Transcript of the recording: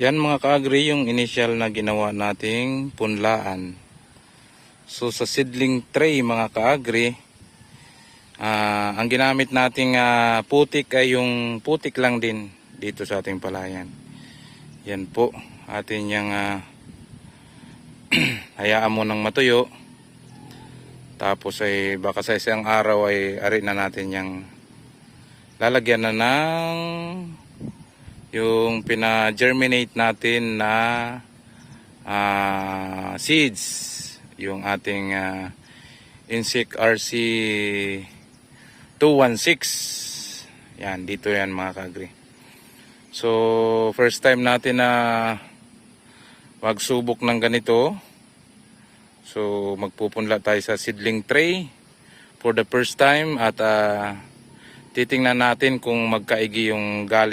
Yan mga kaagri yung initial na ginawa nating punlaan. So sa seedling tray mga kaagri, ang ginamit nating putik ay yung putik lang din dito sa ating palayan. Yan po atin yung hayaan mo ng matuyo. Tapos ay baka sa isang araw ay ari na natin yung lalagyan na ng yung pina-germinate natin na seeds, yung ating Insect RC 216. Yan, dito yan mga kaagri. So first time natin na magsubok ng ganito. So magpupunla tayo sa seedling tray for the first time at titingnan natin kung magkaigi yung galing